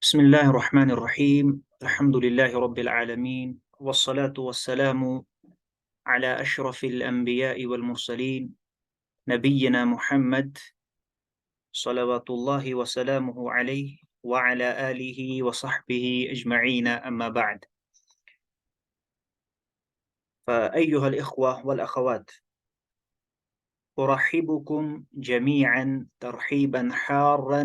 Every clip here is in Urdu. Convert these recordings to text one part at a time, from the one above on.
بسم الله الرحمن الرحيم الحمد لله رب العالمين والصلاة والسلام على أشرف الأنبياء والمرسلين نبينا محمد صلوات الله وسلامه عليه وعلى آله وصحبه أجمعين أما بعد. فأيها الإخوة والأخوات، أرحبكم جميعا ترحيبا حارا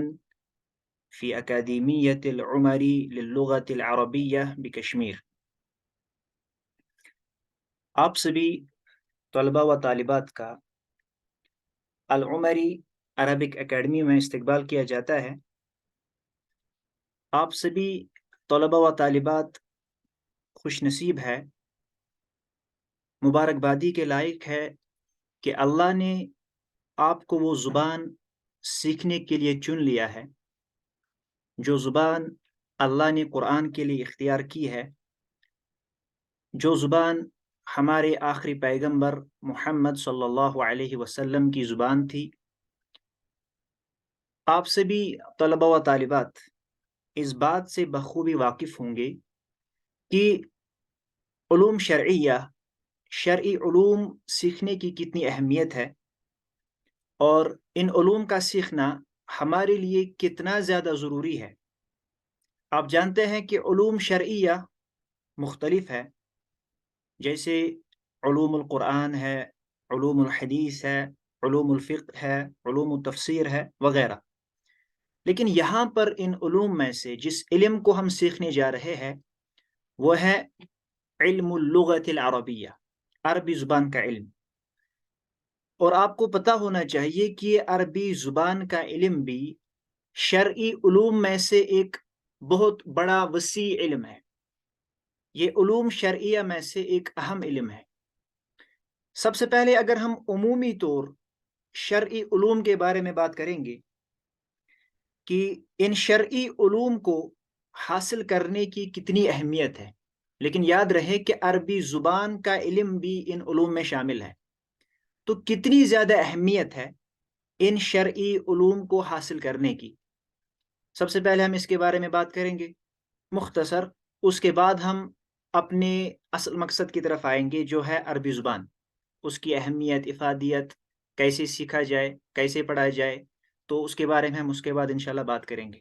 في أكاديمية العمري للغة العربية بكشمير. آپ سبھی طلبہ و طالبات کا العمری عربک اکیڈمی میں استقبال کیا جاتا ہے۔ آپ سبھی طلبہ و طالبات خوش نصیب ہے، مبارکبادی کے لائق ہے کہ اللہ نے آپ کو وہ زبان سیکھنے کے لیے چن لیا ہے جو زبان اللہ نے قرآن کے لیے اختیار کی ہے، جو زبان ہمارے آخری پیغمبر محمد صلی اللہ علیہ وسلم کی زبان تھی۔ آپ سبھی طلبہ و طالبات اس بات سے بخوبی واقف ہوں گے کہ علوم شرعیہ، شرعی علوم سیکھنے کی کتنی اہمیت ہے اور ان علوم کا سیکھنا ہمارے لیے کتنا زیادہ ضروری ہے۔ آپ جانتے ہیں کہ علوم شرعیہ مختلف ہے، جیسے علوم القرآن ہے، علوم الحدیث ہے، علوم الفقہ ہے، علوم التفسیر ہے وغیرہ۔ لیکن یہاں پر ان علوم میں سے جس علم کو ہم سیکھنے جا رہے ہیں وہ ہے علم اللغت العربیہ، عربی زبان کا علم۔ اور آپ کو پتہ ہونا چاہیے کہ عربی زبان کا علم بھی شرعی علوم میں سے ایک بہت بڑا وسیع علم ہے۔ یہ علوم شرعیہ میں سے ایک اہم علم ہے۔ سب سے پہلے اگر ہم عمومی طور شرعی علوم کے بارے میں بات کریں گے کہ ان شرعی علوم کو حاصل کرنے کی کتنی اہمیت ہے، لیکن یاد رہے کہ عربی زبان کا علم بھی ان علوم میں شامل ہے، تو کتنی زیادہ اہمیت ہے ان شرعی علوم کو حاصل کرنے کی۔ سب سے پہلے ہم اس کے بارے میں بات کریں گے مختصر، اس کے بعد ہم اپنے اصل مقصد کی طرف آئیں گے جو ہے عربی زبان، اس کی اہمیت، افادیت، کیسے سیکھا جائے، کیسے پڑھا جائے، تو اس کے بارے میں ہم اس کے بعد انشاءاللہ بات کریں گے۔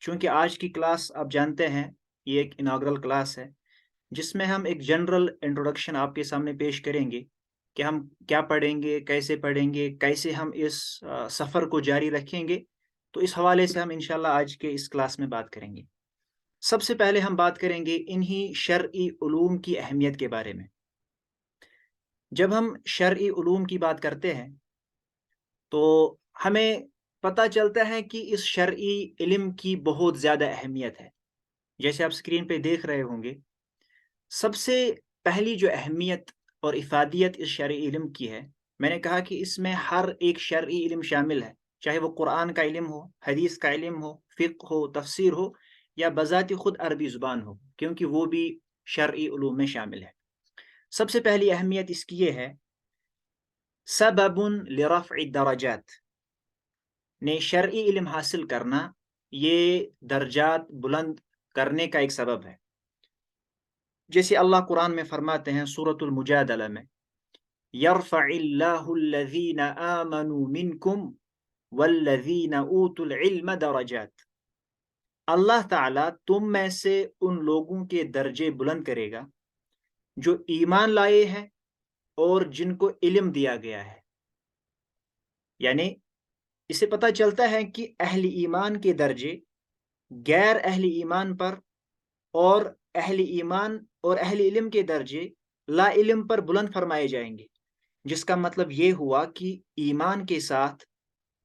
چونکہ آج کی کلاس آپ جانتے ہیں یہ ایک اناگرل کلاس ہے جس میں ہم ایک جنرل انٹروڈکشن آپ کے سامنے پیش کریں گے کہ ہم کیا پڑھیں گے، کیسے ہم اس سفر کو جاری رکھیں گے، تو اس حوالے سے ہم انشاءاللہ آج کے اس کلاس میں بات کریں گے۔ سب سے پہلے ہم بات کریں گے انہی شرعی علوم کی اہمیت کے بارے میں۔ جب ہم شرعی علوم کی بات کرتے ہیں تو ہمیں پتہ چلتا ہے کہ اس شرعی علم کی بہت زیادہ اہمیت ہے۔ جیسے آپ اسکرین پہ دیکھ رہے ہوں گے، سب سے پہلی جو اہمیت اور افادیت اس شرعی علم کی ہے، میں نے کہا کہ اس میں ہر ایک شرعی علم شامل ہے، چاہے وہ قرآن کا علم ہو، حدیث کا علم ہو، فقہ ہو، تفسیر ہو، یا بذات خود عربی زبان ہو، کیونکہ وہ بھی شرعی علوم میں شامل ہے۔ سب سے پہلی اہمیت اس کی یہ ہے، سبب لرفع الدرجات، نے شرعی علم حاصل کرنا یہ درجات بلند کرنے کا ایک سبب ہے۔ جیسے اللہ قرآن میں فرماتے ہیں سورۃ المجادلہ میں، یرفع اللہ الذین آمنوا منکم والذین اوتوا العلم درجات، اللہ تعالیٰ تم میں سے ان لوگوں کے درجے بلند کرے گا جو ایمان لائے ہیں اور جن کو علم دیا گیا ہے۔ یعنی اسے پتہ چلتا ہے کہ اہل ایمان کے درجے غیر اہل ایمان پر، اور اہل ایمان اور اہل علم کے درجے لا علم پر بلند فرمائے جائیں گے، جس کا مطلب یہ ہوا کہ ایمان کے ساتھ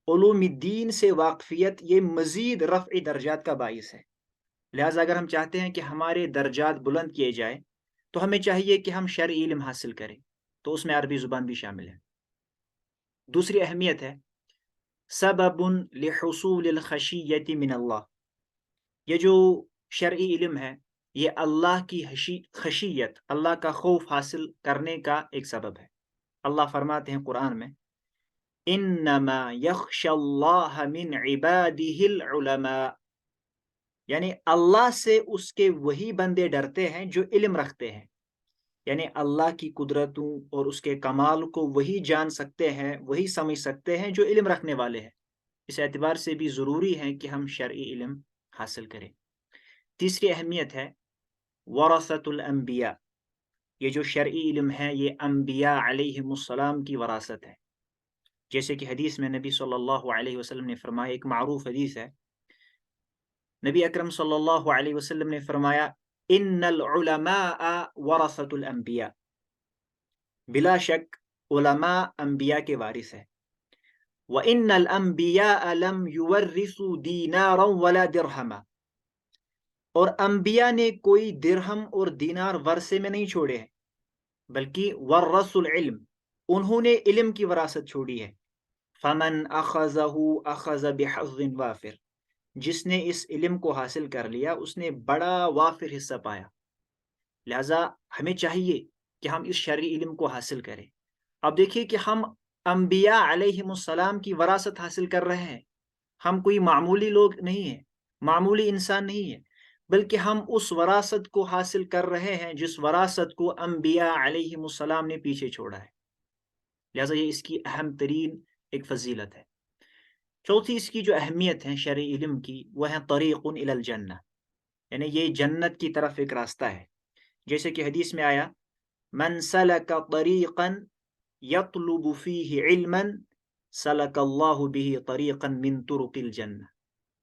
علوم الدین سے واقفیت یہ مزید رفع درجات کا باعث ہے۔ لہٰذا اگر ہم چاہتے ہیں کہ ہمارے درجات بلند کیے جائیں تو ہمیں چاہیے کہ ہم شرعی علم حاصل کریں، تو اس میں عربی زبان بھی شامل ہے۔ دوسری اہمیت ہے سبب لحصول الخشیت من اللہ، یہ جو شرعی علم ہے یہ اللہ کی خشیت، اللہ کا خوف حاصل کرنے کا ایک سبب ہے۔ اللہ فرماتے ہیں قرآن میں، انما یخشی اللہ من عباده العلماء، یعنی اللہ سے اس کے وہی بندے ڈرتے ہیں جو علم رکھتے ہیں، یعنی اللہ کی قدرتوں اور اس کے کمال کو وہی جان سکتے ہیں، وہی سمجھ سکتے ہیں جو علم رکھنے والے ہیں۔ اس اعتبار سے بھی ضروری ہے کہ ہم شرعی علم حاصل کریں۔ تیسری اہمیت ہے ورثۃ الانبیاء، یہ جو شرعی علم ہے یہ انبیاء علیہم السلام کی وراثت ہے، جیسے کہ حدیث میں نبی صلی اللہ علیہ وسلم نے فرمایا، ایک معروف حدیث ہے، نبی اکرم صلی اللہ علیہ وسلم نے فرمایا ان العلماء ورثۃ الانبیاء، بلا شک علماء انبیاء کے وارث ہیں، وَإِنَّ الْأَنْبِيَاءَ لَمْ يُوَرِّثُوا دِينَارًا وَلَا دِرْهَمًا، اور انبیاء نے کوئی درہم اور دینار ورثے میں نہیں چھوڑے ہیں، بلکہ ورثوا العلم، انہوں نے علم کی وراثت چھوڑی ہے، فَمَنْ أَخَذَهُ أَخَذَ بِحَظٍ وَافِرٍ، جس نے اس علم کو حاصل کر لیا اس نے بڑا وافر حصہ پایا۔ لہذا ہمیں چاہیے کہ ہم اس شرعی علم کو حاصل کریں۔ اب دیکھیے کہ ہم انبیاء علیہم السلام کی وراثت حاصل کر رہے ہیں، ہم کوئی معمولی لوگ نہیں ہیں، معمولی انسان نہیں ہیں، بلکہ ہم اس وراثت کو حاصل کر رہے ہیں جس وراثت کو انبیاء علیہم السلام نے پیچھے چھوڑا ہے، لہذا یہ اس کی اہم ترین ایک فضیلت ہے۔ چوتھی اس کی جو اہمیت ہے شرعی علم کی، وہ ہے طریق الی الجنہ، یعنی یہ جنت کی طرف ایک راستہ ہے، جیسے کہ حدیث میں آیا من سلک طریقا یطلب فیہ علما سلک اللہ بہ طریقا من طرق الجنہ،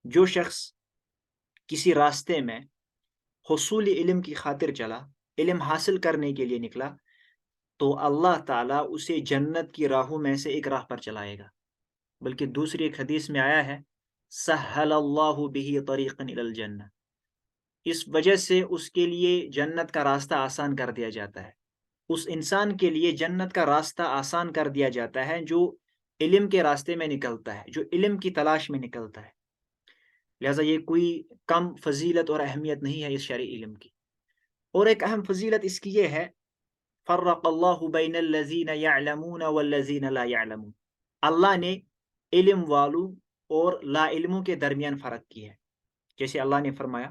جو شخص کسی راستے میں حصول علم کی خاطر چلا، علم حاصل کرنے کے لیے نکلا، تو اللہ تعالیٰ اسے جنت کی راہوں میں سے ایک راہ پر چلائے گا۔ بلکہ دوسری ایک حدیث میں آیا ہے سہل اللہ بہ طریقا الی الجنہ، اس وجہ سے اس کے لیے جنت کا راستہ آسان کر دیا جاتا ہے، اس انسان کے لیے جنت کا راستہ آسان کر دیا جاتا ہے جو علم کے راستے میں نکلتا ہے، جو علم کی تلاش میں نکلتا ہے۔ لہٰذا یہ کوئی کم فضیلت اور اہمیت نہیں ہے اس شرعی علم کی۔ اور ایک اہم فضیلت اس کی یہ ہے فرق اللہ بین الذین یعلمون والذین لا یعلمون، اللہ نے علم والوں اور لا علموں کے درمیان فرق کی ہے، جیسے اللہ نے فرمایا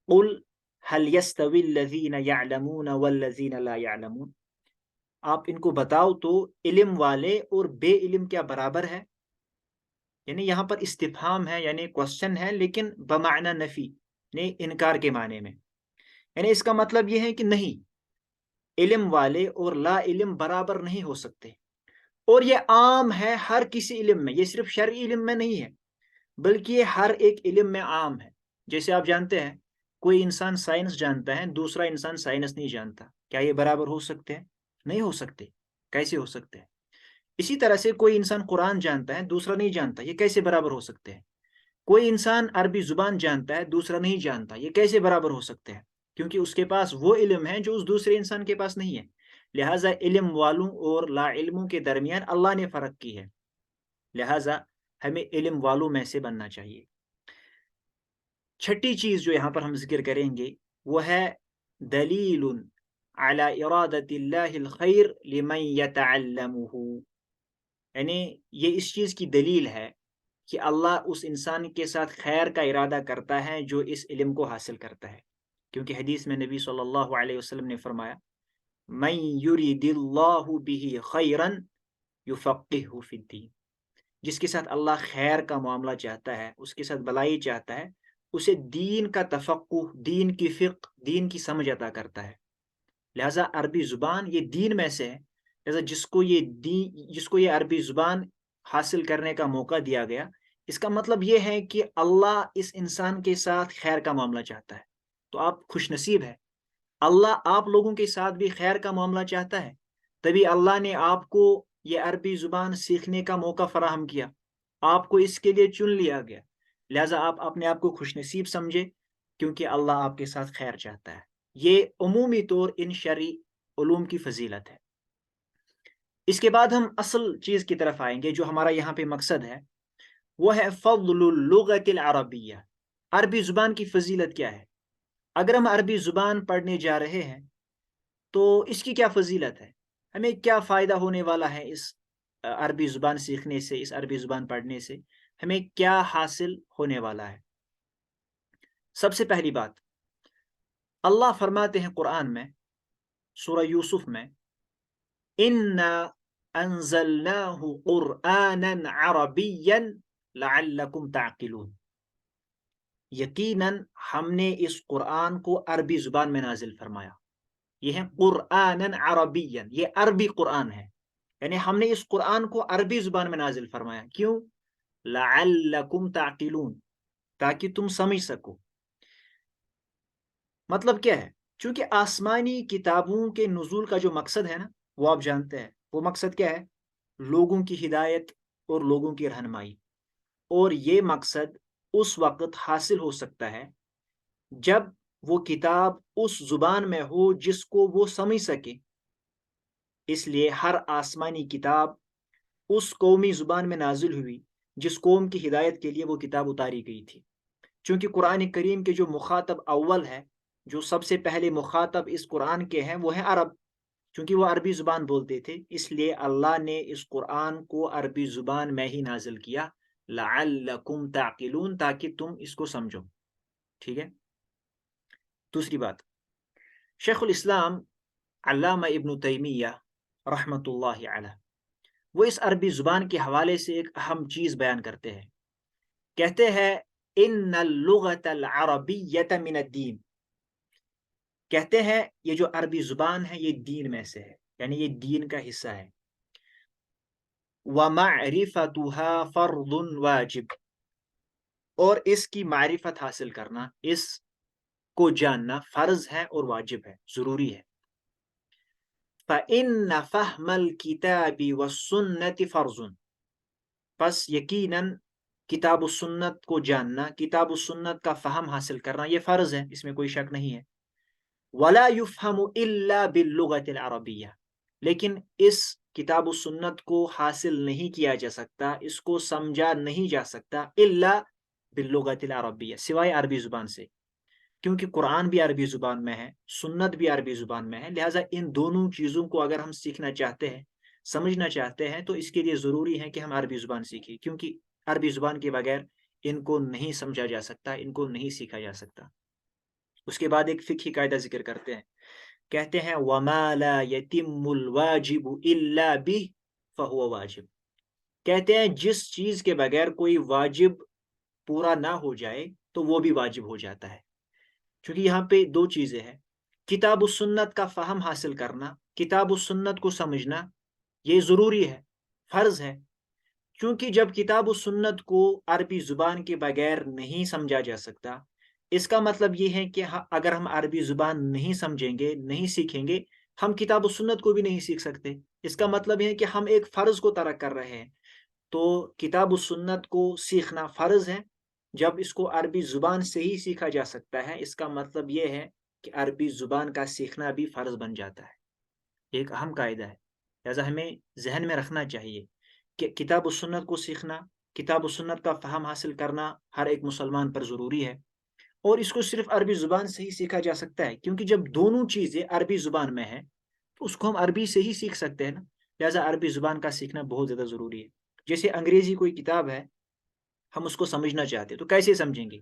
قل هل يستوي الذين يعلمون والذين لا يعلمون، آپ ان کو بتاؤ تو علم والے اور بے علم کیا برابر ہے؟ یعنی یہاں پر استفہام ہے، یعنی کوشچن ہے، لیکن بمعنی نفی، یعنی انکار کے معنی میں، یعنی اس کا مطلب یہ ہے کہ نہیں، علم والے اور لا علم برابر نہیں ہو سکتے، اور یہ عام ہے ہر کسی علم میں، یہ صرف شرعی علم میں نہیں ہے بلکہ یہ ہر ایک علم میں عام ہے۔ جیسے آپ جانتے ہیں کوئی انسان سائنس جانتا ہے، دوسرا انسان سائنس نہیں جانتا، کیا یہ برابر ہو سکتے ہیں؟ نہیں ہو سکتے۔ کیسے ہو سکتے ہیں؟ اسی طرح سے کوئی انسان قرآن جانتا ہے، دوسرا نہیں جانتا، یہ کیسے برابر ہو سکتے ہیں؟ کوئی انسان عربی زبان جانتا ہے، دوسرا نہیں جانتا، یہ کیسے برابر ہو سکتے ہیں؟ کیونکہ اس کے پاس وہ علم ہے جو اس دوسرے انسان کے پاس نہیں ہے۔ لہٰذا علم والوں اور لا علموں کے درمیان اللہ نے فرق کی ہے، لہٰذا ہمیں علم والوں میں سے بننا چاہیے۔ چھٹی چیز جو یہاں پر ہم ذکر کریں گے وہ ہے دلیل علی ارادت اللہ الخیر لمن یتعلمہ، یعنی یہ اس چیز کی دلیل ہے کہ اللہ اس انسان کے ساتھ خیر کا ارادہ کرتا ہے جو اس علم کو حاصل کرتا ہے، کیونکہ حدیث میں نبی صلی اللہ علیہ وسلم نے فرمایا من یرید اللہ بہ خیرا یفقہہ فی الدین، جس کے ساتھ اللہ خیر کا معاملہ چاہتا ہے، اس کے ساتھ بلائی چاہتا ہے، اسے دین کا تفقہ، دین کی فقہ، دین کی سمجھ عطا کرتا ہے۔ لہٰذا عربی زبان یہ دین میں سے ہے، لہٰذا جس کو یہ عربی زبان حاصل کرنے کا موقع دیا گیا، اس کا مطلب یہ ہے کہ اللہ اس انسان کے ساتھ خیر کا معاملہ چاہتا ہے، تو آپ خوش نصیب ہے، اللہ آپ لوگوں کے ساتھ بھی خیر کا معاملہ چاہتا ہے، تبھی اللہ نے آپ کو یہ عربی زبان سیکھنے کا موقع فراہم کیا، آپ کو اس کے لیے چن لیا گیا، لہٰذا آپ اپنے آپ کو خوش نصیب سمجھے، کیونکہ اللہ آپ کے ساتھ خیر چاہتا ہے۔ یہ عمومی طور ان شرعی علوم کی فضیلت ہے۔ اس کے بعد ہم اصل چیز کی طرف آئیں گے جو ہمارا یہاں پہ مقصد ہے، وہ ہے فضل اللغت العربیہ، عربی زبان کی فضیلت کیا ہے؟ اگر ہم عربی زبان پڑھنے جا رہے ہیں تو اس کی کیا فضیلت ہے، ہمیں کیا فائدہ ہونے والا ہے اس عربی زبان سیکھنے سے، اس عربی زبان پڑھنے سے ہمیں کیا حاصل ہونے والا ہے؟ سب سے پہلی بات، اللہ فرماتے ہیں قرآن میں سورہ یوسف میں، اِنَّا أَنزَلْنَاهُ قُرْآنًا عَرَبِيًّا لَعَلَّكُمْ تَعْقِلُونَ، یقیناً ہم نے اس قرآن کو عربی زبان میں نازل فرمایا. یہ ہے قرآنًا عربیًا، یہ عربی قرآن ہے، یعنی ہم نے اس قرآن کو عربی زبان میں نازل فرمایا. کیوں؟ لَعَلَّكُمْ تَعْقِلُونَ، تاکہ تم سمجھ سکو. مطلب کیا ہے؟ چونکہ آسمانی کتابوں کے نزول کا جو مقصد ہے نا، وہ آپ جانتے ہیں. وہ مقصد کیا ہے؟ لوگوں کی ہدایت اور لوگوں کی رہنمائی. اور یہ مقصد اس وقت حاصل ہو سکتا ہے جب وہ کتاب اس زبان میں ہو جس کو وہ سمجھ سکے. اس لیے ہر آسمانی کتاب اس قومی زبان میں نازل ہوئی جس قوم کی ہدایت کے لیے وہ کتاب اتاری گئی تھی. چونکہ قرآن کریم کے جو مخاطب اول ہے، جو سب سے پہلے مخاطب اس قرآن کے ہیں، وہ ہیں عرب. چونکہ وہ عربی زبان بولتے تھے، اس لیے اللہ نے اس قرآن کو عربی زبان میں ہی نازل کیا، لعلکم تعقلون، تاکہ تم اس کو سمجھو. ٹھیک ہے. دوسری بات، شیخ الاسلام علامہ ابن تیمیہ رحمۃ اللہ علیہ، وہ اس عربی زبان کے حوالے سے ایک اہم چیز بیان کرتے ہیں. کہتے ہیں ان اللغۃ العربیۃ من الدین، کہتے ہیں یہ جو عربی زبان ہے یہ دین میں سے ہے، یعنی یہ دین کا حصہ ہے. وَمَعْرِفَتُهَا فَرْضٌ واجب، اور اس کی معرفت حاصل کرنا، اس کو جاننا فرض ہے اور واجب ہے، ضروری ہے. فَإِنَّ فَهْمَ الْكِتَابِ وَالسُّنَّةِ فَرْضٌ، پس یقیناً کتاب و سنت کو جاننا، کتاب و سنت کا فہم حاصل کرنا یہ فرض ہے، اس میں کوئی شک نہیں ہے. وَلَا يُفْهَمُ إِلَّا بِاللُّغَةِ الْعَرَبِيَّةِ، لیکن اس کتاب و سنت کو حاصل نہیں کیا جا سکتا، اس کو سمجھا نہیں جا سکتا الا باللغۃ العربیہ، سوائے عربی زبان سے. کیونکہ قرآن بھی عربی زبان میں ہے، سنت بھی عربی زبان میں ہے، لہٰذا ان دونوں چیزوں کو اگر ہم سیکھنا چاہتے ہیں، سمجھنا چاہتے ہیں، تو اس کے لیے ضروری ہے کہ ہم عربی زبان سیکھیں، کیونکہ عربی زبان کے بغیر ان کو نہیں سمجھا جا سکتا، ان کو نہیں سیکھا جا سکتا. اس کے بعد ایک فقہی قاعدہ ذکر کرتے ہیں، کہتے ہیں وَمَا لَا يَتِمُّ الْوَاجِبُ إِلَّا بِهِ فَهُوَ واجب، کہتے ہیں جس چیز کے بغیر کوئی واجب پورا نہ ہو جائے تو وہ بھی واجب ہو جاتا ہے. چونکہ یہاں پہ دو چیزیں ہیں، کتاب و سنت کا فہم حاصل کرنا، کتاب و سنت کو سمجھنا یہ ضروری ہے، فرض ہے. کیونکہ جب کتاب و سنت کو عربی زبان کے بغیر نہیں سمجھا جا سکتا، اس کا مطلب یہ ہے کہ اگر ہم عربی زبان نہیں سمجھیں گے، نہیں سیکھیں گے، ہم کتاب و سنت کو بھی نہیں سیکھ سکتے. اس کا مطلب یہ ہے کہ ہم ایک فرض کو ترک کر رہے ہیں. تو کتاب و سنت کو سیکھنا فرض ہے. جب اس کو عربی زبان سے ہی سیکھا جا سکتا ہے، اس کا مطلب یہ ہے کہ عربی زبان کا سیکھنا بھی فرض بن جاتا ہے. ایک اہم قاعدہ ہے، لہذا ہمیں ذہن میں رکھنا چاہیے کہ کتاب و سنت کو سیکھنا، کتاب و سنت کا فہم حاصل کرنا ہر ایک مسلمان پر ضروری ہے. اور اس کو صرف عربی زبان سے ہی سیکھا جا سکتا ہے، کیونکہ جب دونوں چیزیں عربی زبان میں ہیں تو اس کو ہم عربی سے ہی سیکھ سکتے ہیں نا. لہذا عربی زبان کا سیکھنا بہت زیادہ ضروری ہے. جیسے انگریزی کوئی کتاب ہے، ہم اس کو سمجھنا چاہتے ہیں تو کیسے سمجھیں گے؟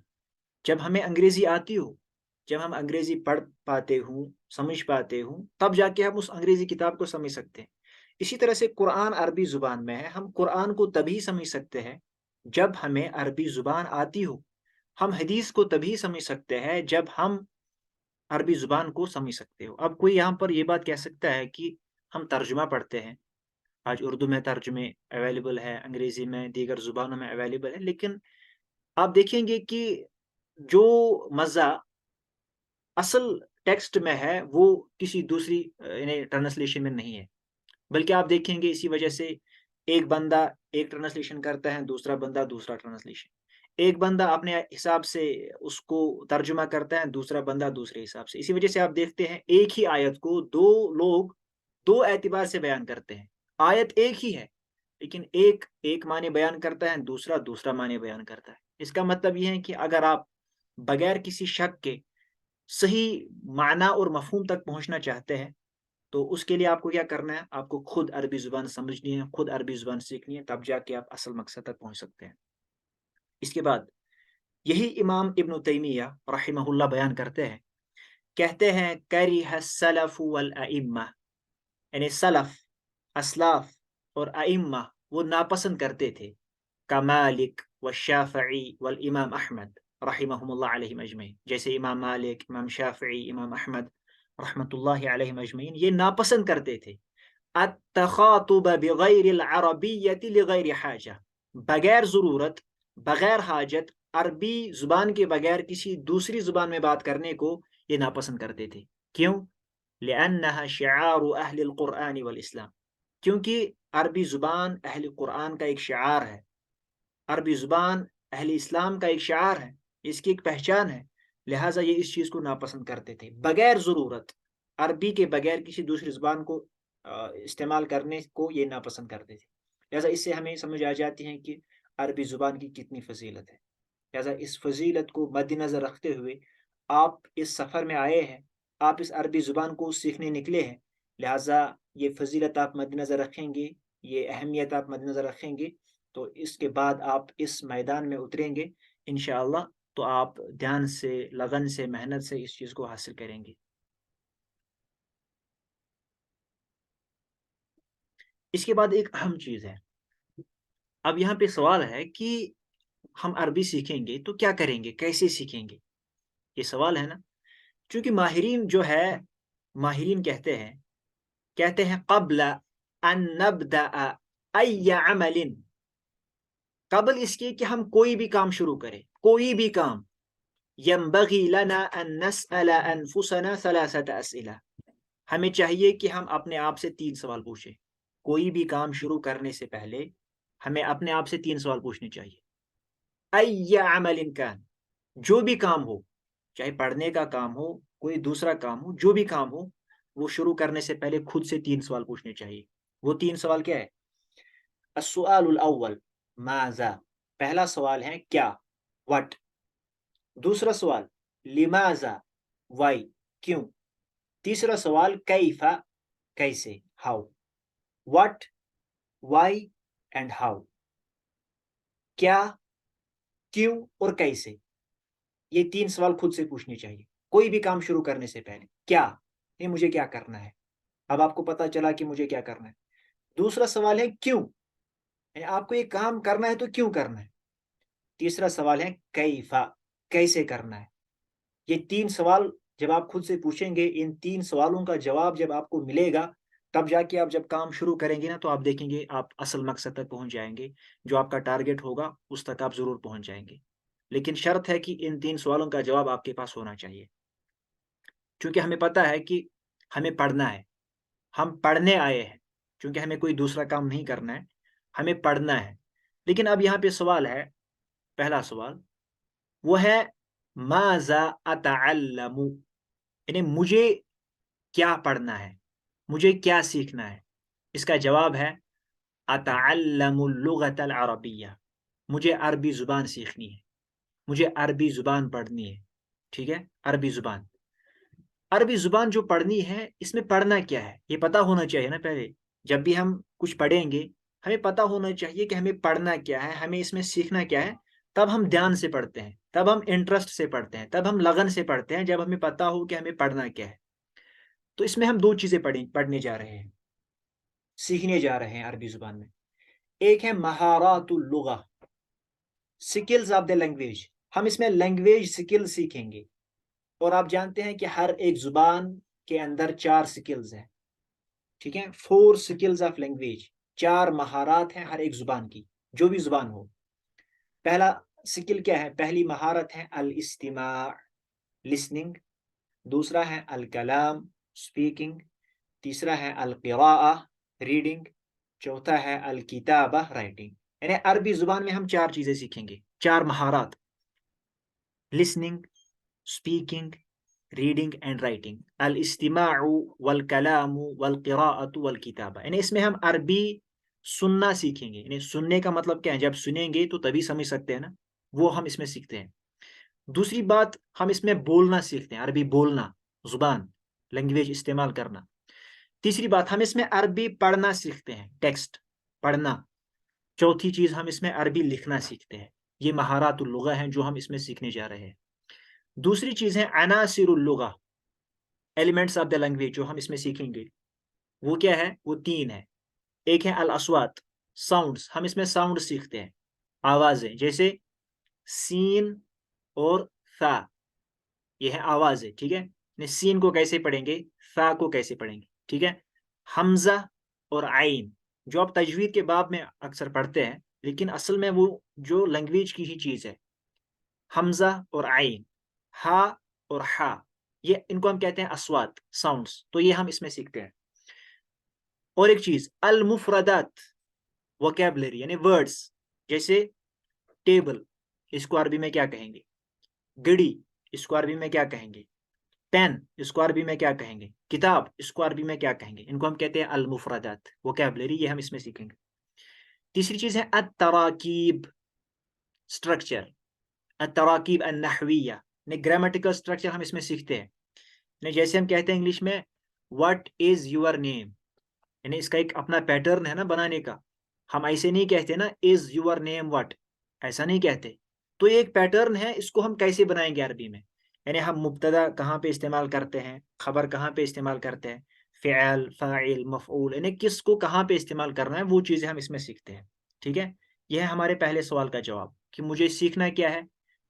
جب ہمیں انگریزی آتی ہو، جب ہم انگریزی پڑھ پاتے ہوں، سمجھ پاتے ہوں، تب جا کے ہم اس انگریزی کتاب کو سمجھ سکتے ہیں. اسی طرح سے قرآن عربی زبان میں ہے، ہم قرآن کو تبھی سمجھ سکتے ہیں جب ہمیں عربی زبان آتی ہو. ہم حدیث کو تبھی سمجھ سکتے ہیں جب ہم عربی زبان کو سمجھ سکتے ہو. اب کوئی یہاں پر یہ بات کہہ سکتا ہے کہ ہم ترجمہ پڑھتے ہیں، آج اردو میں ترجمے اویلیبل ہے، انگریزی میں، دیگر زبانوں میں اویلیبل ہے، لیکن آپ دیکھیں گے کہ جو مزہ اصل ٹیکسٹ میں ہے وہ کسی دوسری یعنی ٹرانسلیشن میں نہیں ہے. بلکہ آپ دیکھیں گے اسی وجہ سے ایک بندہ ایک ٹرانسلیشن کرتا ہے، دوسرا بندہ دوسرا ٹرانسلیشن، ایک بندہ اپنے حساب سے اس کو ترجمہ کرتا ہے، دوسرا بندہ دوسرے حساب سے. اسی وجہ سے آپ دیکھتے ہیں ایک ہی آیت کو دو لوگ دو اعتبار سے بیان کرتے ہیں. آیت ایک ہی ہے لیکن ایک معنی بیان کرتا ہے، دوسرا دوسرا معنی بیان کرتا ہے. اس کا مطلب یہ ہے کہ اگر آپ بغیر کسی شک کے صحیح معنی اور مفہوم تک پہنچنا چاہتے ہیں تو اس کے لیے آپ کو کیا کرنا ہے؟ آپ کو خود عربی زبان سمجھنی ہے، خود عربی زبان سیکھنی ہے، تب جا کے آپ اصل مقصد تک پہنچ سکتے ہیں. اس کے بعد یہی امام ابن تیمیہ رحمہ اللہ بیان کرتے ہیں، کہتے ہیں کریہ السلف والائمہ، یعنی سلف، اسلاف اور ائمہ وہ ناپسند کرتے تھے، کمالک والشافعی والامام احمد رحمہم اللہ علیہم اجمعین، جیسے امام مالک، امام شافعی، امام احمد رحمۃ اللہ علیہم اجمعین یہ ناپسند کرتے تھے التخاطب بغیر العربیت لغیر حاجہ، بغیر ضرورت، بغیر حاجت، عربی زبان کے بغیر کسی دوسری زبان میں بات کرنے کو یہ ناپسند کرتے تھے۔ کیوں؟ لأنها شعار اہل القرآن والاسلام، کیونکہ عربی زبان اہل قرآن کا ایک شعار ہے، عربی زبان اہل اسلام کا ایک شعار ہے، اس کی ایک پہچان ہے، لہٰذا یہ اس چیز کو ناپسند کرتے تھے بغیر ضرورت، عربی کے بغیر کسی دوسری زبان کو استعمال کرنے کو یہ ناپسند کرتے تھے۔ لہٰذا اس سے ہمیں سمجھ آ جاتی ہے کہ عربی زبان کی کتنی فضیلت ہے۔ لہٰذا اس فضیلت کو مد نظر رکھتے ہوئے آپ اس سفر میں آئے ہیں، آپ اس عربی زبان کو سیکھنے نکلے ہیں، لہٰذا یہ فضیلت آپ مد نظر رکھیں گے، یہ اہمیت آپ مد نظر رکھیں گے، تو اس کے بعد آپ اس میدان میں اتریں گے انشاءاللہ، تو آپ دھیان سے، لگن سے، محنت سے اس چیز کو حاصل کریں گے۔ اس کے بعد ایک اہم چیز ہے، اب یہاں پہ سوال ہے کہ ہم عربی سیکھیں گے تو کیا کریں گے، کیسے سیکھیں گے، یہ سوال ہے نا۔ چونکہ ماہرین جو ہے، ماہرین کہتے ہیں قبل ان نبدأ ای عمل، قبل اس کے کہ ہم کوئی بھی کام شروع کریں، کوئی بھی کام، ينبغي لنا ان نسأل انفسنا ثلاثة اسئلہ، ہمیں چاہیے کہ ہم اپنے آپ سے 3 سوال پوچھیں۔ کوئی بھی کام شروع کرنے سے پہلے ہمیں اپنے آپ سے 3 سوال پوچھنے چاہیے۔ ای عمل کان، جو بھی کام ہو، چاہے پڑھنے کا کام ہو، کوئی دوسرا کام ہو، جو بھی کام ہو، وہ شروع کرنے سے پہلے خود سے 3 سوال پوچھنے چاہیے۔ وہ 3 سوال کیا ہے؟ السؤال الاول ماذا، پہلا سوال ہے کیا، what۔ دوسرا سوال لماذا، why، کیوں۔ تیسرا سوال کیف، کیسے، how۔ what، why and how، کیا، کیوں اور کیسے، یہ 3 سوال خود سے پوچھنے چاہیے کوئی بھی کام شروع کرنے سے پہلے۔ کیا، یہ مجھے کیا کرنا ہے، اب آپ کو پتا چلا کہ مجھے کیا کرنا ہے۔ دوسرا سوال ہے کیوں، یعنی آپ کو یہ کام کرنا ہے تو کیوں کرنا ہے۔ تیسرا سوال ہے کیف، کیسے کرنا ہے۔ یہ 3 سوال جب آپ خود سے پوچھیں گے، ان 3 سوالوں کا جواب جب آپ کو ملے گا، تب جا کے آپ جب کام شروع کریں گے نا، تو آپ دیکھیں گے آپ اصل مقصد تک پہنچ جائیں گے، جو آپ کا ٹارگٹ ہوگا اس تک آپ ضرور پہنچ جائیں گے۔ لیکن شرط ہے کہ ان 3 سوالوں کا جواب آپ کے پاس ہونا چاہیے، چونکہ ہمیں پتا ہے کہ ہمیں پڑھنا ہے، ہم پڑھنے آئے ہیں، چونکہ ہمیں کوئی دوسرا کام نہیں کرنا ہے، ہمیں پڑھنا ہے۔ لیکن اب یہاں پہ سوال ہے، پہلا سوال وہ ہے ماذا اتعلم، یعنی مجھے کیا پڑھنا ہے، مجھے کیا سیکھنا ہے۔ اس کا جواب ہے اتعلم اللغة العربیہ، مجھے عربی زبان سیکھنی ہے، مجھے عربی زبان پڑھنی ہے۔ ٹھیک ہے، عربی زبان، عربی زبان جو پڑھنی ہے، اس میں پڑھنا کیا ہے یہ پتا ہونا چاہیے نا۔ پہلے جب بھی ہم کچھ پڑھیں گے، ہمیں پتا ہونا چاہیے کہ ہمیں پڑھنا کیا ہے، ہمیں اس میں سیکھنا کیا ہے، تب ہم دھیان سے پڑھتے ہیں، تب ہم انٹرسٹ سے پڑھتے ہیں، تب ہم لگن سے پڑھتے ہیں، جب ہمیں پتا ہو کہ ہمیں پڑھنا کیا ہے۔ تو اس میں ہم 2 چیزیں پڑھنے جا رہے ہیں، سیکھنے جا رہے ہیں عربی زبان میں۔ ایک ہے مہارات اللغہ، سکلز آف دا لینگویج، ہم اس میں لینگویج سکل سیکھیں گے۔ اور آپ جانتے ہیں کہ ہر ایک زبان کے اندر 4 سکلز ہیں، ٹھیک ہے، 4 سکلز آف لینگویج، 4 مہارات ہیں ہر ایک زبان کی، جو بھی زبان ہو۔ پہلا سکل کیا ہے؟ پہلی مہارت ہے الاستماع، لسننگ۔ دوسرا ہے الکلام، اسپیکنگ۔ تیسرا ہے القراءہ، ریڈنگ۔ چوتھا ہے الکتابہ، رائٹنگ۔ یعنی عربی زبان میں ہم 4 چیزیں سیکھیں گے، 4 مہارات، listening, speaking, reading and writing, الاستماع والکلام والقراءۃ والکتابہ۔ یعنی اس میں ہم عربی سننا سیکھیں گے، یعنی سننے کا مطلب کیا ہے؟ جب سنیں گے تو تبھی سمجھ سکتے ہیں نا، وہ ہم اس میں سیکھتے ہیں۔ دوسری بات، ہم اس میں بولنا سیکھتے ہیں، عربی بولنا، زبان، لینگویج استعمال کرنا۔ تیسری بات، ہم اس میں عربی پڑھنا سیکھتے ہیں، ٹیکسٹ پڑھنا۔ چوتھی چیز، ہم اس میں عربی لکھنا سیکھتے ہیں۔ یہ مہارات اللغہ ہیں جو ہم اس میں سیکھنے جا رہے ہیں. دوسری چیز ہے عناصر اللغہ، ایلیمنٹس آف دا لینگویج جو ہم اس میں سیکھیں گے. وہ کیا ہے؟ وہ 3 ہے. ایک ہے الاصوات، ساؤنڈز. ہم اس میں ساؤنڈ سیکھتے ہیں، آوازیں، جیسے سین اور ثا، یہ ہے آوازیں. ٹھیک ہے، سین کو کیسے پڑھیں گے، ثا کو کیسے پڑھیں گے. ٹھیک ہے، حمزہ اور عین جو آپ تجوید کے باب میں اکثر پڑھتے ہیں، لیکن اصل میں وہ جو لینگویج کی ہی چیز ہے. حمزہ اور عین، ہا اور ہا، یہ ان کو ہم کہتے ہیں اصوات، ساؤنڈز. تو یہ ہم اس میں سیکھتے ہیں. اور ایک چیز المفردات، ووکیبلری یعنی ورڈز، جیسے ٹیبل، اس کو عربی میں کیا کہیں گے، گڑی، اس کو عربی میں کیا کہیں گے، پین، اس کو عربی میں کیا کہیں گے، کتاب، اس کو عربی میں کیا کہیں گے. ان کو ہم کہتے ہیں المفردات، ووکیبلری. یہ ہم اس میں سیکھیں گے. تیسری چیز ہے التراکیب، اسٹرکچر، التراکیب النحویہ، گرامیٹیکل اسٹرکچر ہم اس میں سیکھتے ہیں. جیسے ہم کہتے ہیں انگلش میں واٹ از یور نیم، یعنی اس کا ایک اپنا پیٹرن ہے نا بنانے کا. ہم ایسے نہیں کہتے نا از یور نیم واٹ، ایسا نہیں کہتے. تو یہ ایک پیٹرن ہے، اس کو ہم کیسے بنائیں گے عربی میں. یعنی ہم مبتدا کہاں پہ استعمال کرتے ہیں، خبر کہاں پہ استعمال کرتے ہیں، فعل، فاعل، مفعول، یعنی کس کو کہاں پہ استعمال کرنا ہے، وہ چیزیں ہم اس میں سیکھتے ہیں. ٹھیک ہے، یہ ہے ہمارے پہلے سوال کا جواب کہ مجھے سیکھنا کیا ہے.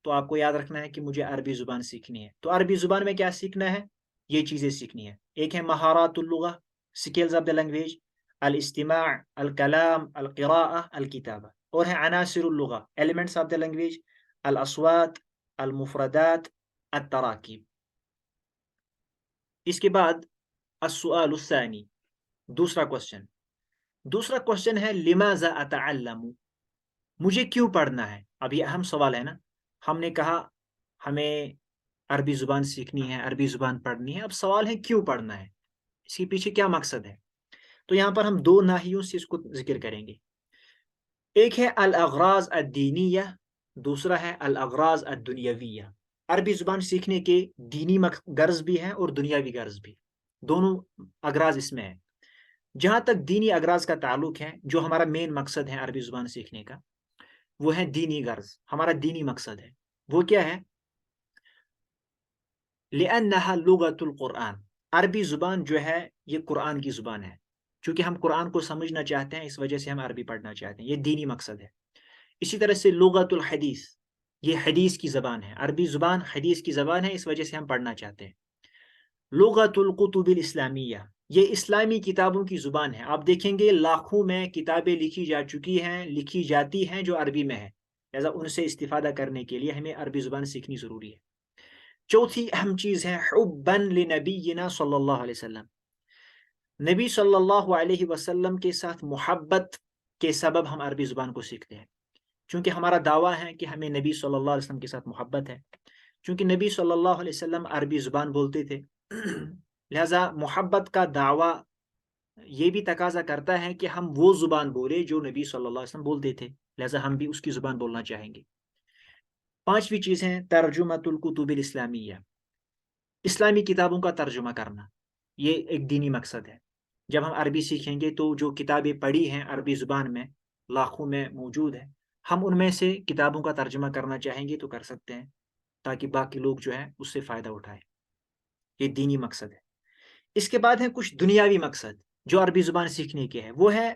تو آپ کو یاد رکھنا ہے کہ مجھے عربی زبان سیکھنی ہے. تو عربی زبان میں کیا سیکھنا ہے، یہ چیزیں سیکھنی ہے. ایک ہے مہارات اللغہ، سکلز آف دا لینگویج، الاستماع، الکلام، القراءة، الکتابہ. اور ہے عناصر اللغہ، ایلیمنٹس آف دا لینگویج، الاصوات، المفردات، التراکیب. اس کے بعد السؤال الثانی، دوسرا کوشچن ہے لماذا اتعلم، مجھے کیوں پڑھنا ہے. اب یہ اہم سوال ہے نا. ہم نے کہا ہمیں عربی زبان سیکھنی ہے، عربی زبان پڑھنی ہے. اب سوال ہے کیوں پڑھنا ہے، اس کے پیچھے کیا مقصد ہے. تو یہاں پر ہم 2 ناحیوں سے اس کو ذکر کریں گے. ایک ہے الاغراض الدینیہ، دوسرا ہے الاغراض الدنیاویہ. عربی زبان سیکھنے کے دینی غرض بھی ہیں اور دنیاوی غرض بھی، دونوں اغراض اس میں ہیں. جہاں تک دینی اغراض کا تعلق ہے، جو ہمارا مین مقصد ہے عربی زبان سیکھنے کا، وہ ہے دینی غرض، ہمارا دینی مقصد ہے. وہ کیا ہے؟ لأنها لغة القرآن، عربی زبان جو ہے یہ قرآن کی زبان ہے. چونکہ ہم قرآن کو سمجھنا چاہتے ہیں، اس وجہ سے ہم عربی پڑھنا چاہتے ہیں، یہ دینی مقصد ہے. اسی طرح سے لغت الحدیث، یہ حدیث کی زبان ہے، عربی زبان حدیث کی زبان ہے، اس وجہ سے ہم پڑھنا چاہتے ہیں. لغت القتب الاسلامیہ، یہ اسلامی کتابوں کی زبان ہے. آپ دیکھیں گے لاکھوں میں کتابیں لکھی جا چکی ہیں، لکھی جاتی ہیں جو عربی میں ہے، لہذا ان سے استفادہ کرنے کے لیے ہمیں عربی زبان سیکھنی ضروری ہے. چوتھی اہم چیز ہے حبا لنبینا صلی اللہ علیہ وسلم، نبی صلی اللہ علیہ وسلم کے ساتھ محبت کے سبب ہم عربی زبان کو سیکھتے ہیں. چونکہ ہمارا دعویٰ ہے کہ ہمیں نبی صلی اللہ علیہ وسلم کے ساتھ محبت ہے، چونکہ نبی صلی اللہ علیہ وسلم عربی زبان بولتے تھے، لہذا محبت کا دعویٰ یہ بھی تقاضا کرتا ہے کہ ہم وہ زبان بولے جو نبی صلی اللہ علیہ وسلم بولتے تھے، لہذا ہم بھی اس کی زبان بولنا چاہیں گے. پانچویں چیز ہے ترجمۃ الکتب الاسلامیہ، اسلامی کتابوں کا ترجمہ کرنا. یہ ایک دینی مقصد ہے. جب ہم عربی سیکھیں گے تو جو کتابیں پڑھی ہیں عربی زبان میں لاکھوں میں موجود ہیں، ہم ان میں سے کتابوں کا ترجمہ کرنا چاہیں گے تو کر سکتے ہیں، تاکہ باقی لوگ جو ہے اس سے فائدہ اٹھائیں. یہ دینی مقصد ہے. اس کے بعد ہے کچھ دنیاوی مقصد جو عربی زبان سیکھنے کے ہے. وہ ہے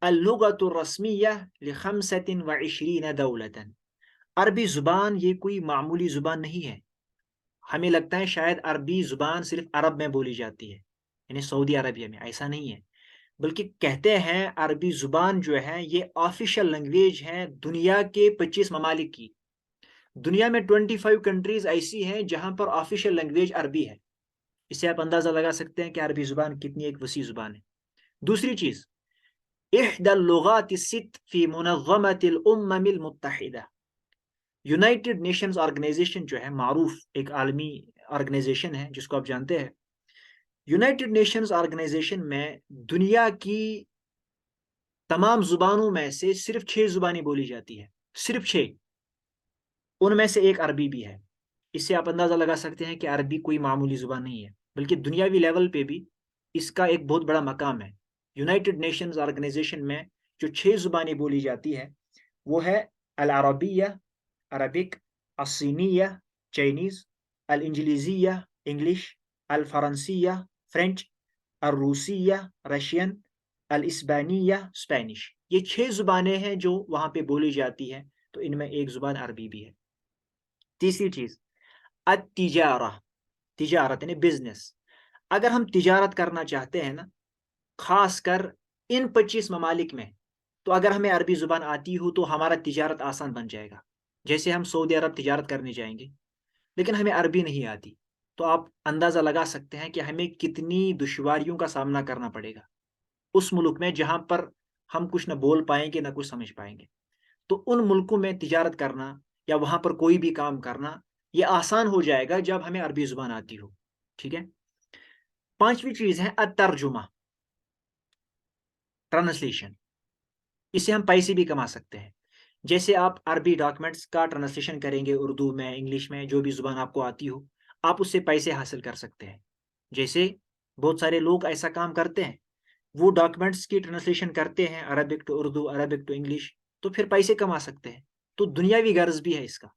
اللغۃ الرسمیہ لخمسۃ وعشرین دولۃ، عربی زبان یہ کوئی معمولی زبان نہیں ہے. ہمیں لگتا ہے شاید عربی زبان صرف عرب میں بولی جاتی ہے، یعنی سعودی عربیہ میں، ایسا نہیں ہے. بلکہ کہتے ہیں عربی زبان جو ہے یہ آفیشیل لینگویج ہے دنیا کے 25 ممالک کی. دنیا میں 25 کنٹریز ایسی ہیں جہاں پر آفیشیل لینگویج عربی ہے. اس سے آپ اندازہ لگا سکتے ہیں کہ عربی زبان کتنی ایک وسیع زبان ہے. دوسری چیز احدى اللغات الست فی منظمۃ الامم المتحدہ، یونائٹڈ نیشنز آرگنائزیشن جو ہے معروف ایک عالمی آرگنائزیشن ہے جس کو آپ جانتے ہیں. یونائٹڈ نیشنز آرگنائزیشن میں دنیا کی تمام زبانوں میں سے صرف 6 زبانیں بولی جاتی ہے، صرف 6. ان میں سے ایک عربی بھی ہے. اس سے آپ اندازہ لگا سکتے ہیں کہ عربی کوئی معمولی زبان نہیں ہے، بلکہ دنیاوی لیول پہ بھی اس کا ایک بہت بڑا مقام ہے. یونائٹڈ نیشنز آرگنائزیشن میں جو 6 زبانیں بولی جاتی ہے وہ ہے العربية Arabic, الصينية Chinese, الإنجليزية English, الفرنسية French, الروسية Russian, الإسبانية Spanish. یہ 6 زبانیں ہیں جو وہاں پہ بولی جاتی ہیں، تو ان میں ایک زبان عربی بھی ہے۔ تیسری چیز التجارہ، تجارت یعنی بزنس۔ اگر ہم تجارت کرنا چاہتے ہیں نا، خاص کر ان 25 ممالک میں، تو اگر ہمیں عربی زبان آتی ہو تو ہمارا تجارت آسان بن جائے گا۔ جیسے ہم سعودی عرب تجارت کرنے جائیں گے لیکن ہمیں عربی نہیں آتی، تو آپ اندازہ لگا سکتے ہیں کہ ہمیں کتنی دشواریوں کا سامنا کرنا پڑے گا اس ملک میں جہاں پر ہم کچھ نہ بول پائیں گے نہ کچھ سمجھ پائیں گے۔ تو ان ملکوں میں تجارت کرنا یا وہاں پر کوئی بھی کام کرنا یہ آسان ہو جائے گا جب ہمیں عربی زبان آتی ہو، ٹھیک ہے۔ پانچویں چیز ہے الترجمہ، ٹرانسلیشن۔ اس سے ہم پیسے بھی کما سکتے ہیں۔ جیسے آپ عربی ڈاکومنٹس کا ٹرانسلیشن کریں گے اردو میں، انگلش میں، جو بھی زبان آپ کو آتی ہو، آپ اس سے پیسے حاصل کر سکتے ہیں۔ جیسے بہت سارے لوگ ایسا کام کرتے ہیں، وہ ڈاکومنٹس کی ٹرانسلیشن کرتے ہیں Arabic to Urdu, Arabic to English, تو پھر پیسے کما سکتے ہیں۔ تو دنیاوی غرض بھی ہے اس کا۔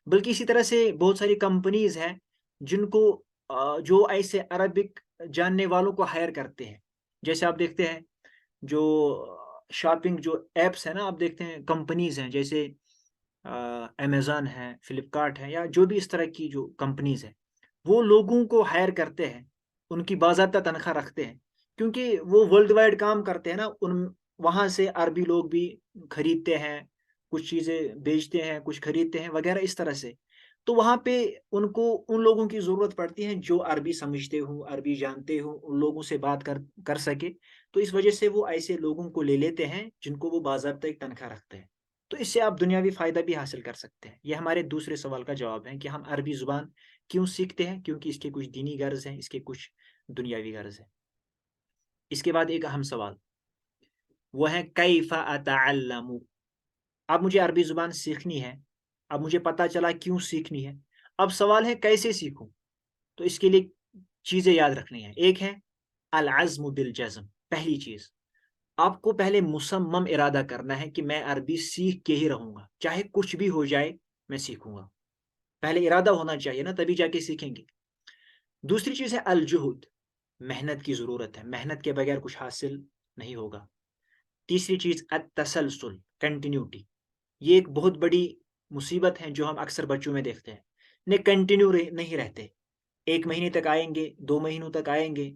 بلکہ اسی طرح سے بہت ساری کمپنیز ہیں جن کو جو ایسے عربک جاننے والوں کو ہائر کرتے ہیں۔ جیسے آپ دیکھتے ہیں جو شاپنگ جو ایپس ہیں نا، آپ دیکھتے ہیں کمپنیز ہیں جیسے امیزون ہے، فلپکارٹ ہے، یا جو بھی اس طرح کی جو کمپنیز ہیں، وہ لوگوں کو ہائر کرتے ہیں، ان کی باضابطہ تنخواہ رکھتے ہیں، کیونکہ وہ ورلڈ وائڈ کام کرتے ہیں نا، وہاں سے عربی لوگ بھی خریدتے ہیں، کچھ چیزیں بیچتے ہیں، کچھ خریدتے ہیں وغیرہ اس طرح سے۔ تو وہاں پہ ان کو ان لوگوں کی ضرورت پڑتی ہے جو عربی سمجھتے ہوں، عربی جانتے ہوں، ان لوگوں سے بات کر سکے۔ تو اس وجہ سے وہ ایسے لوگوں کو لے لیتے ہیں جن کو وہ باضابطہ ایک تنخواہ رکھتے ہیں۔ تو اس سے آپ دنیاوی فائدہ بھی حاصل کر سکتے ہیں۔ یہ ہمارے دوسرے سوال کا جواب ہے کہ ہم عربی زبان کیوں سیکھتے ہیں، کیونکہ اس کے کچھ دینی غرض ہیں، اس کے کچھ دنیاوی غرض ہیں۔ اس کے بعد ایک اہم سوال وہ ہے کیف اتعلم۔ اب مجھے عربی زبان سیکھنی ہے، اب مجھے پتا چلا کیوں سیکھنی ہے، اب سوال ہے کیسے سیکھوں۔ تو اس کے لیے چیزیں یاد رکھنی ہیں۔ ایک ہے العزم بالجزم، پہلی چیز آپ کو پہلے مصمم ارادہ کرنا ہے کہ میں عربی سیکھ کے ہی رہوں گا، چاہے کچھ بھی ہو جائے میں سیکھوں گا۔ پہلے ارادہ ہونا چاہیے نا، تبھی جا کے سیکھیں گے۔ دوسری چیز ہے الجہد، محنت کی ضرورت ہے، محنت کے بغیر کچھ حاصل نہیں ہوگا۔ تیسری چیز التسلسل، کنٹینیوٹی۔ یہ ایک بہت بڑی مصیبت ہے جو ہم اکثر بچوں میں دیکھتے ہیں، انہیں کنٹینیو نہیں رہتے، 1 مہینے تک آئیں گے، 2 مہینوں تک آئیں گے،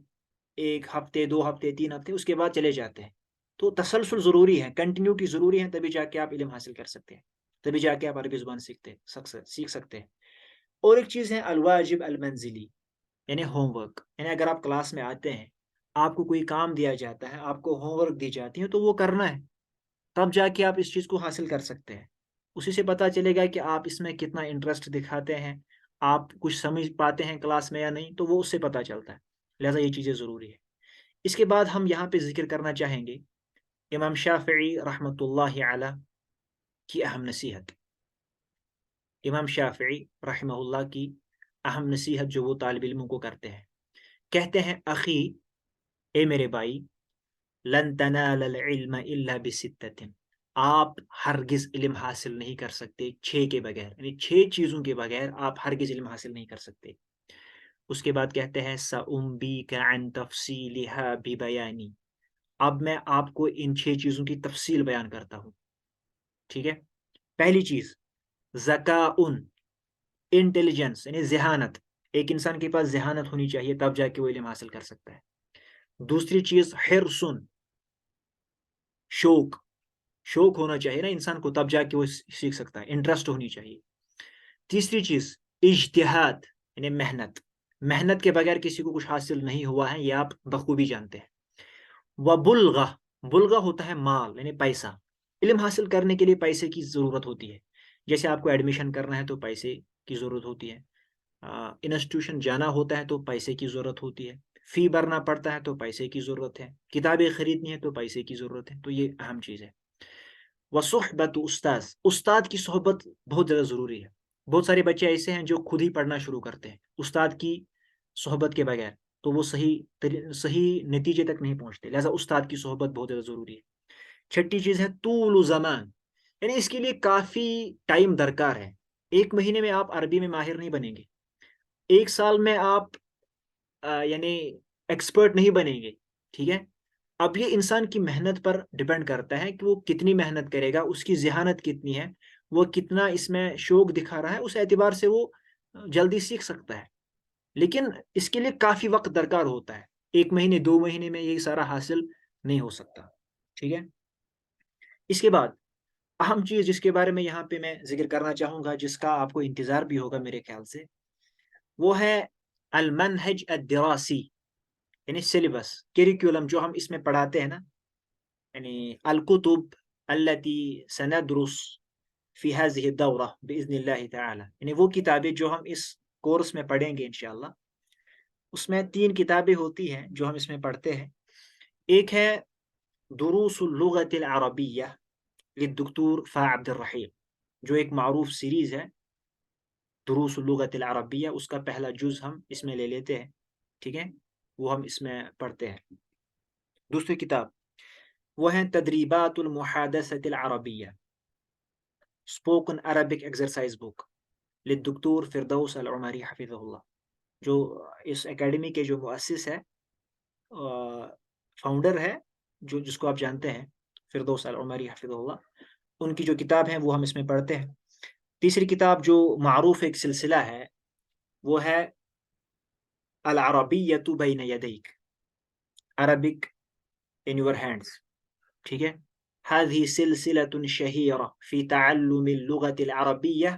1 ہفتے، 2 ہفتے، 3 ہفتے، اس کے بعد چلے جاتے ہیں۔ تو تسلسل ضروری ہے، کنٹینیوٹی ضروری ہے، تبھی جا کے آپ علم حاصل کر سکتے ہیں، تبھی جا کے آپ عربی زبان سیکھ سکتے ہیں۔ اور ایک چیز ہے الواجب المنزلی، یعنی ہوم ورک، یعنی اگر آپ کلاس میں آتے ہیں، آپ کو کوئی کام دیا جاتا ہے، آپ کو ہوم ورک دی جاتی ہے، تو وہ کرنا ہے، تب جا کے آپ اس چیز کو حاصل کر سکتے ہیں۔ اسی سے پتہ چلے گا کہ آپ اس میں کتنا انٹرسٹ دکھاتے ہیں، آپ کچھ سمجھ پاتے ہیں کلاس میں یا نہیں، تو وہ اس سے پتہ چلتا ہے۔ لہٰذا یہ چیزیں ضروری ہے۔ اس کے بعد ہم یہاں پہ ذکر کرنا چاہیں گے امام شافعی رحمۃ اللہ علیہ کی اہم نصیحت۔ امام شافعی رحمہ اللہ کی اہم نصیحت جو وہ طالب علموں کو کرتے ہیں، کہتے ہیں اخی، اے میرے بھائی، لن تنال العلم الا بستۃ، آپ ہرگز علم حاصل نہیں کر سکتے 6 کے بغیر، یعنی 6 چیزوں کے بغیر آپ ہرگز علم حاصل نہیں کر سکتے۔ اس کے بعد کہتے ہیں سأنبیک عن تفصیلها ببیانی، اب میں آپ کو ان 6 چیزوں کی تفصیل بیان کرتا ہوں، ٹھیک ہے۔ پہلی چیز ذکاء، انٹیلیجنس یعنی ذہانت، ایک انسان کے پاس ذہانت ہونی چاہیے تب جا کے وہ علم حاصل کر سکتا ہے۔ دوسری چیز حرص، شوق ہونا چاہیے نا انسان کو، تب جا کے وہ سیکھ سکتا ہے، انٹرسٹ ہونی چاہیے۔ تیسری چیز اجتہاد، یعنی محنت کے بغیر کسی کو کچھ حاصل نہیں ہوا ہے، یہ آپ بخوبی جانتے ہیں۔ وبلغہ، بلغہ ہوتا ہے مال یعنی پیسہ، علم حاصل کرنے کے لیے پیسے کی ضرورت ہوتی ہے۔ جیسے آپ کو ایڈمیشن کرنا ہے تو پیسے کی ضرورت ہوتی ہے، انسٹیٹیوشن جانا ہوتا ہے تو پیسے کی ضرورت ہوتی ہے، فی بھرنا پڑتا ہے تو پیسے کی ضرورت ہے، کتابیں خریدنی ہے تو پیسے کی ضرورت ہے، تو یہ اہم چیز ہے۔ وصحبت استاد کی صحبت بہت زیادہ ضروری ہے۔ بہت سارے بچے ایسے ہیں جو خود ہی پڑھنا شروع کرتے ہیں استاد کی صحبت کے بغیر، تو وہ صحیح نتیجے تک نہیں پہنچتے، لہذا استاد کی صحبت بہت زیادہ ضروری ہے۔ چھٹی چیز ہے طول زمان، یعنی اس کے لیے کافی ٹائم درکار ہے. 1 مہینے میں آپ عربی میں ماہر نہیں بنیں گے. 1 سال میں آپ یعنی ایکسپرٹ نہیں بنیں گے. ٹھیک ہے. اب یہ انسان کی محنت پر ڈپینڈ کرتا ہے کہ وہ کتنی محنت کرے گا، اس کی ذہانت کتنی ہے، وہ کتنا اس میں شوق دکھا رہا ہے. اس اعتبار سے وہ جلدی سیکھ سکتا ہے. لیکن اس کے لیے کافی وقت درکار ہوتا ہے. 1 مہینے 2 مہینے میں یہ سارا حاصل نہیں ہو سکتا. ٹھیک ہے. اس کے بعد اہم چیز جس کے بارے میں یہاں پہ میں ذکر کرنا چاہوں گا، جس کا آپ کو انتظار بھی ہوگا میرے خیال سے، وہ ہے المنہج الدراسی، یعنی سلیبس، کیریکولم جو ہم اس میں پڑھاتے ہیں نا. یعنی الکتب التي سندرس فی هذه الدورہ باذن اللہ تعالی، یعنی وہ کتابیں جو ہم اس کورس میں پڑھیں گے انشاءاللہ. اس میں 3 کتابیں ہوتی ہیں جو ہم اس میں پڑھتے ہیں. ایک ہے دروس اللغة العربیہ للدکتور فا عبد الرحیم، جو ایک معروف سیریز ہے دروس اللغة العربیہ. اس کا پہلا جز ہم اس میں لے لیتے ہیں. ٹھیک ہے. وہ ہم اس میں پڑھتے ہیں. دوسری کتاب وہ ہیں تدریبات المحادثة العربیہ، اسپوکن عربک ایکسرسائز بک للدکتور فردوس العمری حفظہ اللہ، جو اس اکیڈمی کے جو مؤسس ہے، فاؤنڈر ہے، جس کو آپ جانتے ہیں، فردوس العمری حفظہ اللہ. ان کی جو کتاب ہے وہ ہم اس میں پڑھتے ہیں. تیسری کتاب جو معروف ایک سلسلہ ہے وہ ہے العربیۃ بین یدیک، عربک in your hands. ٹھیک ہے. هذه سلسلة شهيرة في تعلم اللغة العربية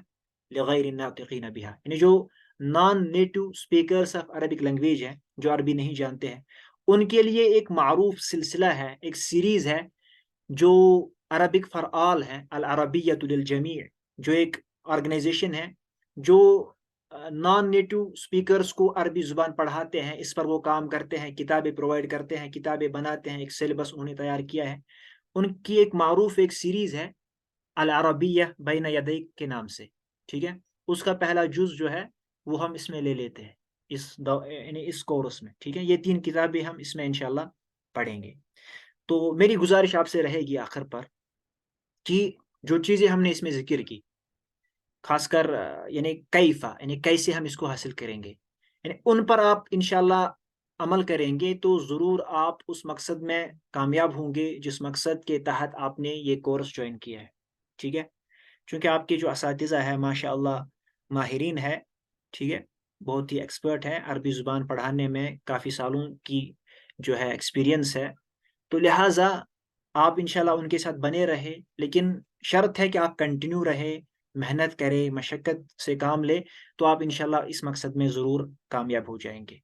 لغير الناطقين بها، یعنی جو naan NATO speakers of Arabic language ہیں، جو عربی نہیں جانتے ہیں، ان کے لیے ایک معروف سلسلہ ہے، ایک سیریز ہے جو عربک فار آل ہے، العربیۃ للجمیع، جو ایک آرگنائزیشن ہے جو نان نیٹو اسپیکرس کو عربی زبان پڑھاتے ہیں. اس پر وہ کام کرتے ہیں، کتابیں پرووائڈ کرتے ہیں، کتابیں بناتے ہیں، ایک سلیبس انہوں نے تیار کیا ہے. ان کی ایک معروف ایک سیریز ہے العربیہ بین یدیک کے نام سے. ٹھیک ہے. اس کا پہلا جز جو ہے وہ ہم اس میں لے لیتے ہیں یعنی اس کورس میں. ٹھیک ہے. یہ 3 کتابیں ہم اس میں انشاءاللہ پڑھیں گے. تو میری گزارش آپ سے رہے گی آخر پر کہ جو چیزیں ہم نے اس میں ذکر کی، خاص کر یعنی کیفا، یعنی کیسے ہم اس کو حاصل کریں گے، یعنی ان پر آپ انشاءاللہ عمل کریں گے تو ضرور آپ اس مقصد میں کامیاب ہوں گے جس مقصد کے تحت آپ نے یہ کورس جوائن کیا ہے. ٹھیک ہے. چونکہ آپ کے جو اساتذہ ہے ماشاء اللہ ماہرین ہے. ٹھیک ہے. بہت ہی ایکسپرٹ ہے، عربی زبان پڑھانے میں کافی سالوں کی جو ہے ایکسپیرینس ہے. تو لہٰذا آپ انشاءاللہ ان کے ساتھ بنے رہے، لیکن شرط ہے کہ آپ کنٹینیو رہے، محنت کرے، مشقت سے کام لے، تو آپ انشاءاللہ اس مقصد میں ضرور کامیاب ہو جائیں گے.